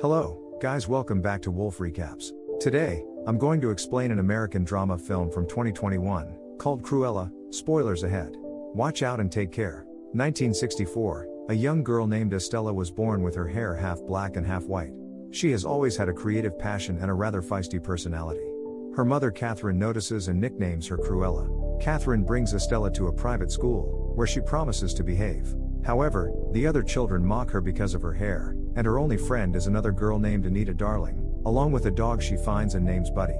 Hello, guys, welcome back to Wolf Recaps. Today, I'm going to explain an American drama film from 2021, called Cruella. Spoilers ahead. Watch out and take care. 1964, a young girl named Estella was born with her hair half black and half white. She has always had a creative passion and a rather feisty personality. Her mother Catherine notices and nicknames her Cruella. Catherine brings Estella to a private school, where she promises to behave. However, the other children mock her because of her hair, and her only friend is another girl named Anita Darling, along with a dog she finds and names Buddy.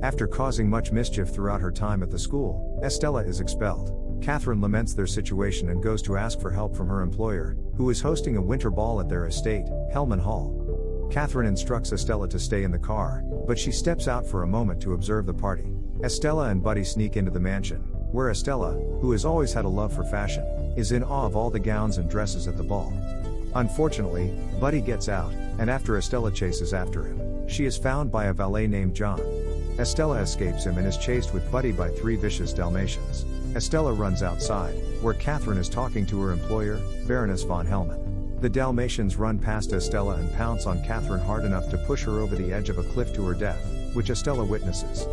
After causing much mischief throughout her time at the school, Estella is expelled. Catherine laments their situation and goes to ask for help from her employer, who is hosting a winter ball at their estate, Hellman Hall. Catherine instructs Estella to stay in the car, but she steps out for a moment to observe the party. Estella and Buddy sneak into the mansion, where Estella, who has always had a love for fashion, is in awe of all the gowns and dresses at the ball. Unfortunately, Buddy gets out, and after Estella chases after him, she is found by a valet named John. Estella escapes him and is chased with Buddy by 3 vicious Dalmatians. Estella runs outside, where Catherine is talking to her employer, Baroness von Hellman. The Dalmatians run past Estella and pounce on Catherine hard enough to push her over the edge of a cliff to her death, which Estella witnesses.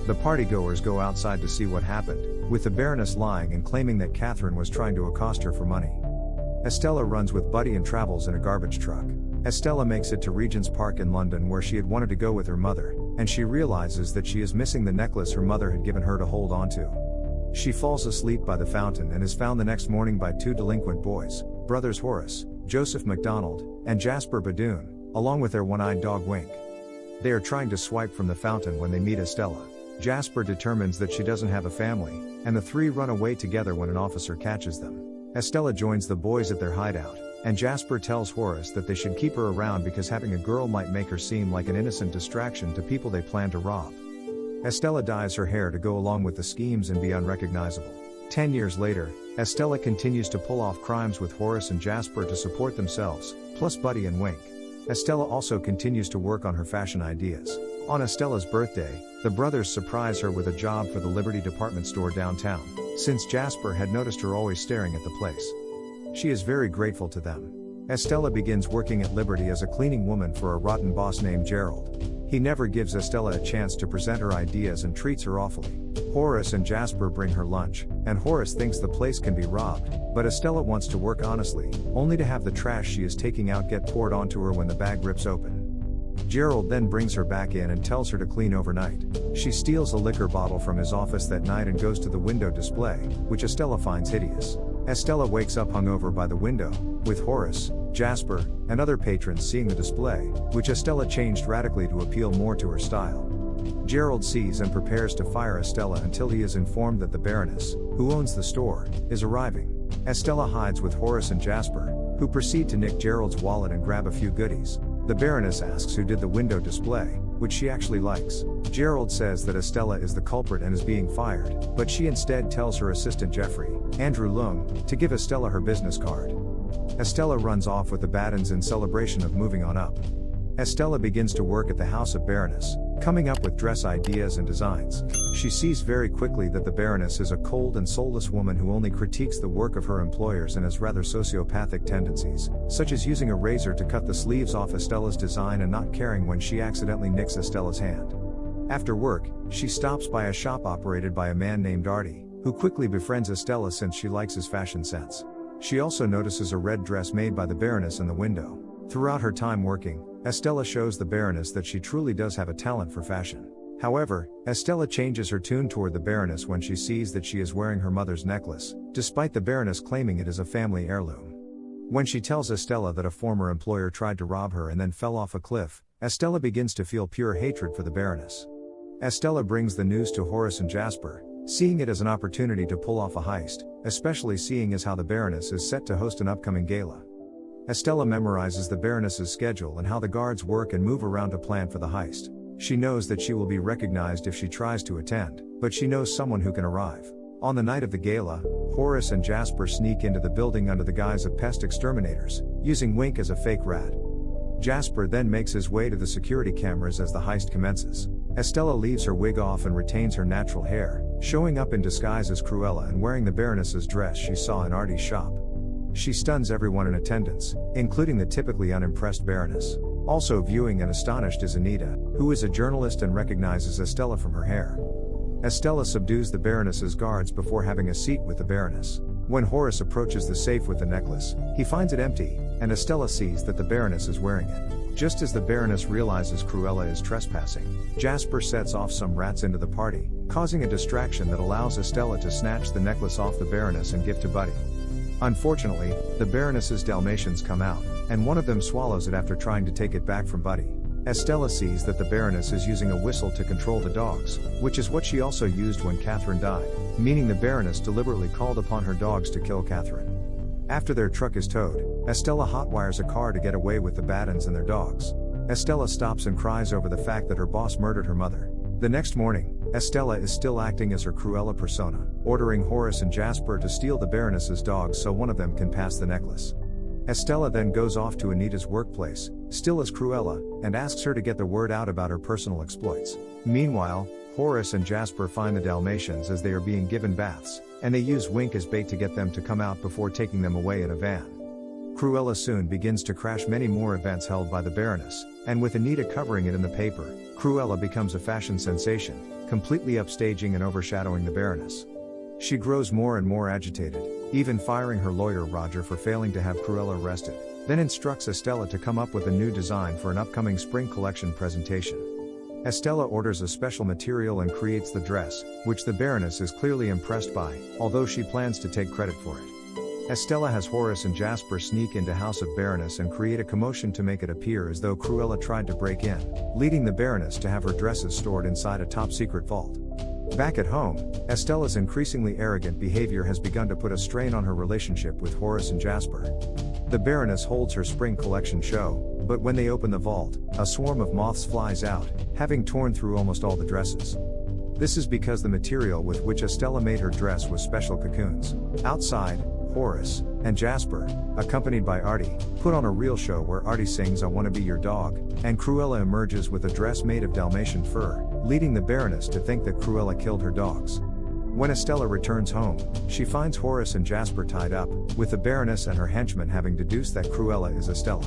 The partygoers go outside to see what happened, with the Baroness lying and claiming that Catherine was trying to accost her for money. Estella runs with Buddy and travels in a garbage truck. Estella makes it to Regent's Park in London, where she had wanted to go with her mother, and she realizes that she is missing the necklace her mother had given her to hold onto. She falls asleep by the fountain and is found the next morning by 2 delinquent boys, brothers Horace, Joseph MacDonald, and Jasper Badoon, along with their one-eyed dog Wink. They are trying to swipe from the fountain when they meet Estella. Jasper determines that she doesn't have a family, and the 3 run away together when an officer catches them. Estella joins the boys at their hideout, and Jasper tells Horace that they should keep her around because having a girl might make her seem like an innocent distraction to people they plan to rob. Estella dyes her hair to go along with the schemes and be unrecognizable. 10 years later, Estella continues to pull off crimes with Horace and Jasper to support themselves, plus Buddy and Wink. Estella also continues to work on her fashion ideas. On Estella's birthday, the brothers surprise her with a job for the Liberty department store downtown, since Jasper had noticed her always staring at the place. She is very grateful to them. Estella begins working at Liberty as a cleaning woman for a rotten boss named Gerald. He never gives Estella a chance to present her ideas and treats her awfully. Horace and Jasper bring her lunch, and Horace thinks the place can be robbed, but Estella wants to work honestly, only to have the trash she is taking out get poured onto her when the bag rips open. Gerald then brings her back in and tells her to clean overnight. She steals a liquor bottle from his office that night and goes to the window display, which Estella finds hideous. Estella wakes up hungover by the window, with Horace, Jasper, and other patrons seeing the display, which Estella changed radically to appeal more to her style. Gerald sees and prepares to fire Estella until he is informed that the Baroness, who owns the store, is arriving. Estella hides with Horace and Jasper, who proceed to nick Gerald's wallet and grab a few goodies. The Baroness asks who did the window display, which she actually likes. Gerald says that Estella is the culprit and is being fired, but she instead tells her assistant Jeffrey, Andrew Lung, to give Estella her business card. Estella runs off with the Baddens in celebration of moving on up. Estella begins to work at the house of Baroness, coming up with dress ideas and designs. She sees very quickly that the Baroness is a cold and soulless woman who only critiques the work of her employers and has rather sociopathic tendencies, such as using a razor to cut the sleeves off Estella's design and not caring when she accidentally nicks Estella's hand. After work, she stops by a shop operated by a man named Artie, who quickly befriends Estella since she likes his fashion sense. She also notices a red dress made by the Baroness in the window. Throughout her time working, Estella shows the Baroness that she truly does have a talent for fashion. However, Estella changes her tune toward the Baroness when she sees that she is wearing her mother's necklace, despite the Baroness claiming it is a family heirloom. When she tells Estella that a former employer tried to rob her and then fell off a cliff, Estella begins to feel pure hatred for the Baroness. Estella brings the news to Horace and Jasper, seeing it as an opportunity to pull off a heist, especially seeing as how the Baroness is set to host an upcoming gala. Estella memorizes the Baroness's schedule and how the guards work and move around to plan for the heist. She knows that she will be recognized if she tries to attend, but she knows someone who can arrive. On the night of the gala, Horace and Jasper sneak into the building under the guise of pest exterminators, using Wink as a fake rat. Jasper then makes his way to the security cameras as the heist commences. Estella leaves her wig off and retains her natural hair, showing up in disguise as Cruella and wearing the Baroness's dress she saw in Artie's shop. She stuns everyone in attendance, including the typically unimpressed Baroness. Also viewing and astonished is Anita, who is a journalist and recognizes Estella from her hair. Estella subdues the Baroness's guards before having a seat with the Baroness. When Horace approaches the safe with the necklace, he finds it empty, and Estella sees that the Baroness is wearing it. Just as the Baroness realizes Cruella is trespassing, Jasper sets off some rats into the party, causing a distraction that allows Estella to snatch the necklace off the Baroness and give to Buddy. Unfortunately, the Baroness's Dalmatians come out, and one of them swallows it after trying to take it back from Buddy. Estella sees that the Baroness is using a whistle to control the dogs, which is what she also used when Catherine died, meaning the Baroness deliberately called upon her dogs to kill Catherine. After their truck is towed, Estella hotwires a car to get away with the Battens and their dogs. Estella stops and cries over the fact that her boss murdered her mother. The next morning, Estella is still acting as her Cruella persona, ordering Horace and Jasper to steal the Baroness's dogs so one of them can pass the necklace. Estella then goes off to Anita's workplace, still as Cruella, and asks her to get the word out about her personal exploits. Meanwhile, Horace and Jasper find the Dalmatians as they are being given baths, and they use Wink as bait to get them to come out before taking them away in a van. Cruella soon begins to crash many more events held by the Baroness, and with Anita covering it in the paper, Cruella becomes a fashion sensation, completely upstaging and overshadowing the Baroness. She grows more and more agitated, even firing her lawyer Roger for failing to have Cruella arrested, then instructs Estella to come up with a new design for an upcoming spring collection presentation. Estella orders a special material and creates the dress, which the Baroness is clearly impressed by, although she plans to take credit for it. Estella has Horace and Jasper sneak into House of Baroness and create a commotion to make it appear as though Cruella tried to break in, leading the Baroness to have her dresses stored inside a top-secret vault. Back at home, Estella's increasingly arrogant behavior has begun to put a strain on her relationship with Horace and Jasper. The Baroness holds her spring collection show, but when they open the vault, a swarm of moths flies out, having torn through almost all the dresses. This is because the material with which Estella made her dress was special cocoons. Outside, Horace and Jasper, accompanied by Artie, put on a real show where Artie sings "I Wanna Be Your Dog," and Cruella emerges with a dress made of Dalmatian fur, leading the Baroness to think that Cruella killed her dogs. When Estella returns home, she finds Horace and Jasper tied up, with the Baroness and her henchmen having deduced that Cruella is Estella.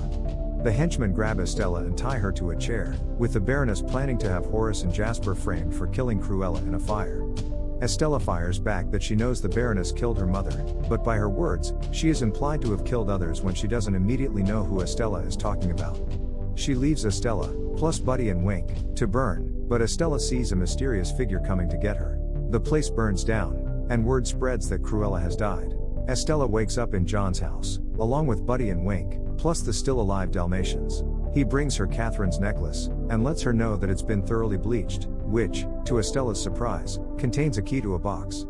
The henchmen grab Estella and tie her to a chair, with the Baroness planning to have Horace and Jasper framed for killing Cruella in a fire. Estella fires back that she knows the Baroness killed her mother, but by her words, she is implied to have killed others when she doesn't immediately know who Estella is talking about. She leaves Estella, plus Buddy and Wink, to burn, but Estella sees a mysterious figure coming to get her. The place burns down, and word spreads that Cruella has died. Estella wakes up in John's house, along with Buddy and Wink, plus the still-alive Dalmatians. He brings her Catherine's necklace, and lets her know that it's been thoroughly bleached, which, to Estella's surprise, contains a key to a box.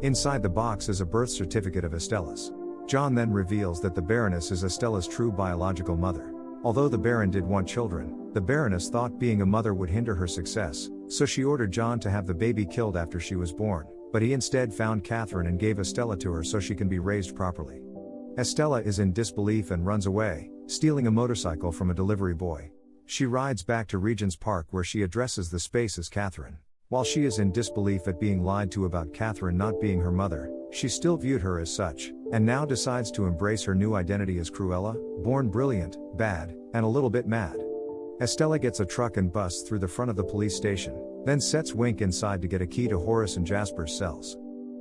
Inside the box is a birth certificate of Estella's. John then reveals that the Baroness is Estella's true biological mother. Although the Baron did want children, the Baroness thought being a mother would hinder her success, so she ordered John to have the baby killed after she was born, but he instead found Catherine and gave Estella to her so she can be raised properly. Estella is in disbelief and runs away, stealing a motorcycle from a delivery boy. She rides back to Regent's Park where she addresses the space as Catherine. While she is in disbelief at being lied to about Catherine not being her mother, she still viewed her as such, and now decides to embrace her new identity as Cruella, born brilliant, bad, and a little bit mad. Estella gets a truck and busts through the front of the police station, then sets Wink inside to get a key to Horace and Jasper's cells.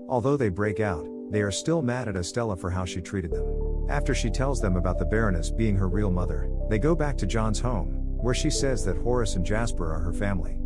Although they break out, they are still mad at Estella for how she treated them. After she tells them about the Baroness being her real mother, they go back to John's home, where she says that Horace and Jasper are her family.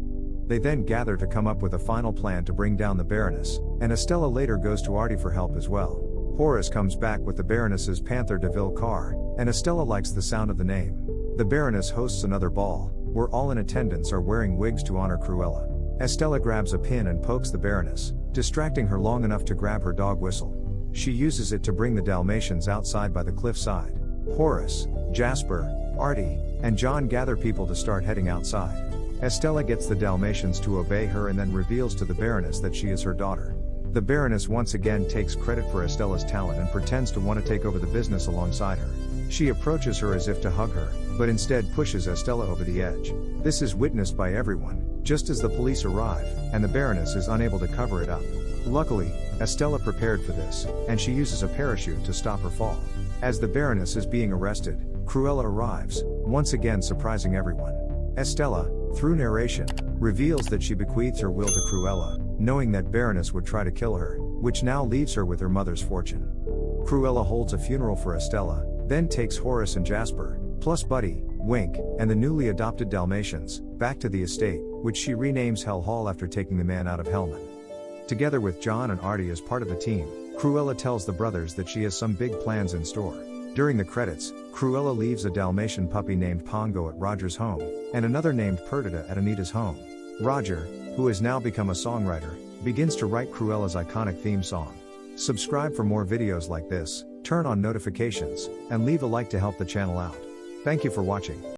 They then gather to come up with a final plan to bring down the Baroness, and Estella later goes to Artie for help as well. Horace comes back with the Baroness's Panther DeVille car, and Estella likes the sound of the name. The Baroness hosts another ball, where all in attendance are wearing wigs to honor Cruella. Estella grabs a pin and pokes the Baroness, distracting her long enough to grab her dog whistle. She uses it to bring the Dalmatians outside by the cliffside. Horace, Jasper, Artie, and John gather people to start heading outside. Estella gets the Dalmatians to obey her and then reveals to the Baroness that she is her daughter. The Baroness once again takes credit for Estella's talent and pretends to want to take over the business alongside her. She approaches her as if to hug her, but instead pushes Estella over the edge. This is witnessed by everyone, just as the police arrive, and the Baroness is unable to cover it up. Luckily, Estella prepared for this, and she uses a parachute to stop her fall. As the Baroness is being arrested, Cruella arrives, once again surprising everyone. Estella, through narration, reveals that she bequeaths her will to Cruella, knowing that Baroness would try to kill her, which now leaves her with her mother's fortune. Cruella holds a funeral for Estella, then takes Horace and Jasper, plus Buddy, Wink, and the newly adopted Dalmatians, back to the estate, which she renames Hell Hall after taking the man out of Hellman. Together with John and Artie as part of the team, Cruella tells the brothers that she has some big plans in store. During the credits, Cruella leaves a Dalmatian puppy named Pongo at Roger's home, and another named Perdita at Anita's home. Roger, who has now become a songwriter, begins to write Cruella's iconic theme song. Subscribe for more videos like this, turn on notifications, and leave a like to help the channel out. Thank you for watching.